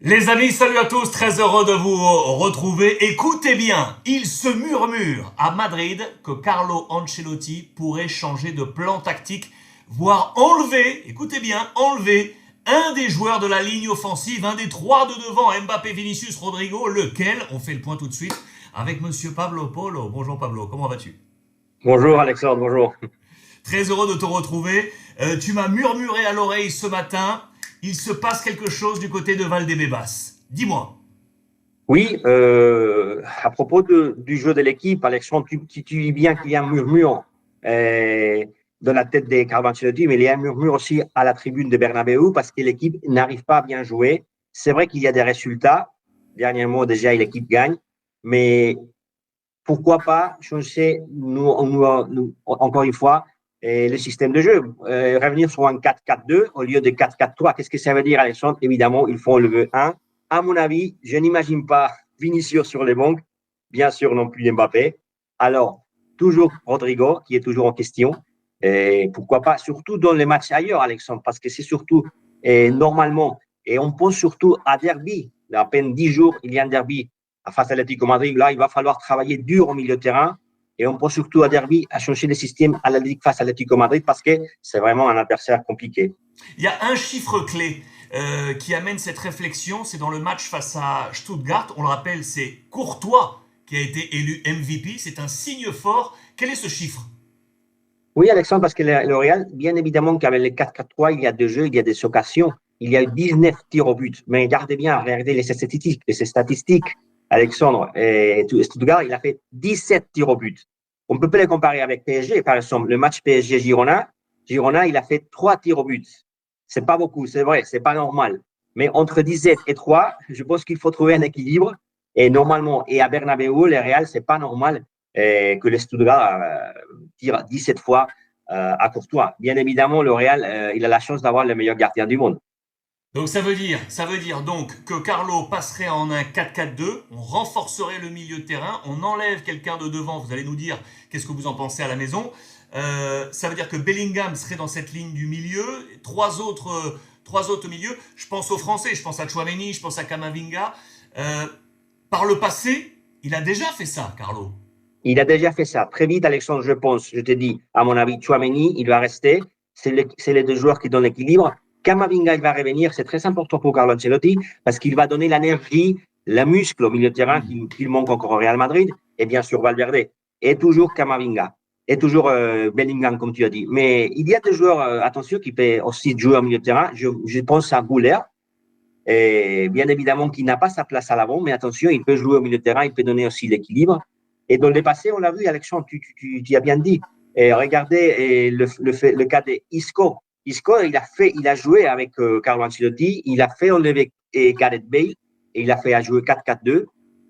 Les amis, salut à tous, très heureux de vous retrouver. Écoutez bien, il se murmure à Madrid que Carlo Ancelotti pourrait changer de plan tactique, voire enlever, écoutez bien, enlever un des joueurs de la ligne offensive, un des trois de devant, Mbappé, Vinicius, Rodrigo, lequel, on fait le point tout de suite, avec monsieur Pablo Polo. Bonjour Pablo, comment vas-tu? Bonjour Alexandre, bonjour. Très heureux de te retrouver. Tu m'as murmuré à l'oreille ce matin, il se passe quelque chose du côté de Valdebebas. Dis-moi. Oui, à propos du jeu de l'équipe, Alexandre, tu dis bien qu'il y a un murmure euh, dans la tête des Carlo Ancelotti, mais il y a un murmure aussi à la tribune de Bernabeu parce que l'équipe n'arrive pas à bien jouer. C'est vrai qu'il y a des résultats. Dernièrement, déjà, l'équipe gagne, mais pourquoi pas changer, encore une fois, le système de jeu, revenir sur un 4-4-2 au lieu de 4-4-3. Qu'est-ce que ça veut dire, Alexandre? Évidemment, il faut enlever un. À mon avis, je n'imagine pas Vinicius sur les bancs, bien sûr non plus Mbappé. Alors, toujours Rodrigo, qui est toujours en question. Et pourquoi pas, surtout dans les matchs ailleurs, Alexandre, parce que c'est surtout, normalement, et on pense surtout à derby. Il y a à peine 10 jours, il y a un derby face à l'Atlético Madrid. Là, il va falloir travailler dur au milieu de terrain. Et on pense surtout à derby à changer le système à la Ligue face à l'Atlético Madrid parce que c'est vraiment un adversaire compliqué. Il y a un chiffre clé qui amène cette réflexion, c'est dans le match face à Stuttgart. On le rappelle, c'est Courtois qui a été élu MVP. C'est un signe fort. Quel est ce chiffre? Oui, Alexandre, parce que le Real, bien évidemment qu'avec les 4-4-3, il y a des jeux, il y a des occasions. Il y a eu 19 tirs au but. Mais regardez bien, regardez les statistiques, Alexandre. Et Stuttgart, il a fait 17 tirs au but. On ne peut pas les comparer avec PSG. Par exemple, le match PSG-Girona, Girona, il a fait 3 tirs au but. C'est pas beaucoup, c'est vrai, c'est pas normal. Mais entre 17 et 3, je pense qu'il faut trouver un équilibre. Et normalement, et à Bernabeu, le Real, c'est pas normal que le Stuttgart tire 17 fois à Courtois. Bien évidemment, le Real, il a la chance d'avoir le meilleur gardien du monde. Donc ça veut dire donc que Carlo passerait en un 4-4-2, on renforcerait le milieu de terrain, on enlève quelqu'un de devant, vous allez nous dire qu'est-ce que vous en pensez à la maison. Ça veut dire que Bellingham serait dans cette ligne du milieu, trois autres milieux. Je pense aux Français, je pense à Chouameni, je pense à Kamavinga. Euh, Par le passé, il a déjà fait ça, Carlo. Il a déjà fait ça. Très vite, Alexandre, je pense, je te dis, à mon avis, Chouameni, il va rester. C'est les deux joueurs qui donnent l'équilibre. Kamavinga, il va revenir. C'est très important pour Carlo Ancelotti parce qu'il va donner l'énergie, le muscle au milieu de terrain qu'il manque encore au Real Madrid. Et bien sûr, Valverde. Et toujours Kamavinga. Et toujours Bellingham, comme tu as dit. Mais il y a des joueurs, attention, qui peuvent aussi jouer au milieu de terrain. Je pense à Gouler. Et bien évidemment, qu'il n'a pas sa place à l'avant, mais attention, il peut jouer au milieu de terrain, il peut donner aussi l'équilibre. Et dans le passé, on l'a vu, Alexandre, tu as bien dit. Et regardez le cas d'Isco. Isco, il a joué avec Carlo Ancelotti, il a fait enlever Gareth Bale, et il a fait jouer 4-4-2.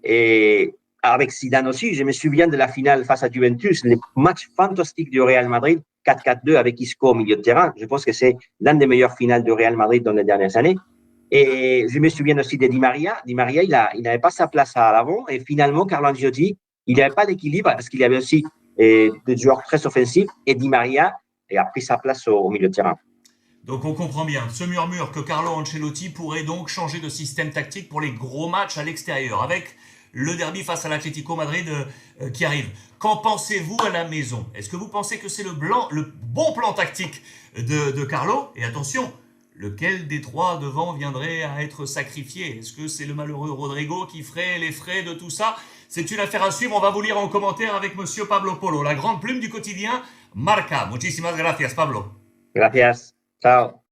Et avec Zidane aussi, je me souviens de la finale face à Juventus, le match fantastique du Real Madrid, 4-4-2 avec Isco au milieu de terrain. Je pense que c'est l'un des meilleures finales du Real Madrid dans les dernières années. Et je me souviens aussi de Di Maria. Di Maria, il n'avait pas sa place à l'avant. Et finalement, Carlo Ancelotti, il n'avait pas d'équilibre parce qu'il y avait aussi des joueurs très offensifs. Et Di Maria a pris sa place au milieu de terrain. Donc on comprend bien, ce murmure que Carlo Ancelotti pourrait donc changer de système tactique pour les gros matchs à l'extérieur, avec le derby face à l'Atlético Madrid qui arrive. Qu'en pensez-vous à la maison? Est-ce que vous pensez que c'est le bon plan tactique de Carlo? Et attention, lequel des trois devant viendrait à être sacrifié? Est-ce que c'est le malheureux Rodrigo qui ferait les frais de tout ça? C'est une affaire à suivre, on va vous lire en commentaire avec monsieur Pablo Polo, la grande plume du quotidien Marca. Muchísimas gracias, Pablo. Gracias. Chao.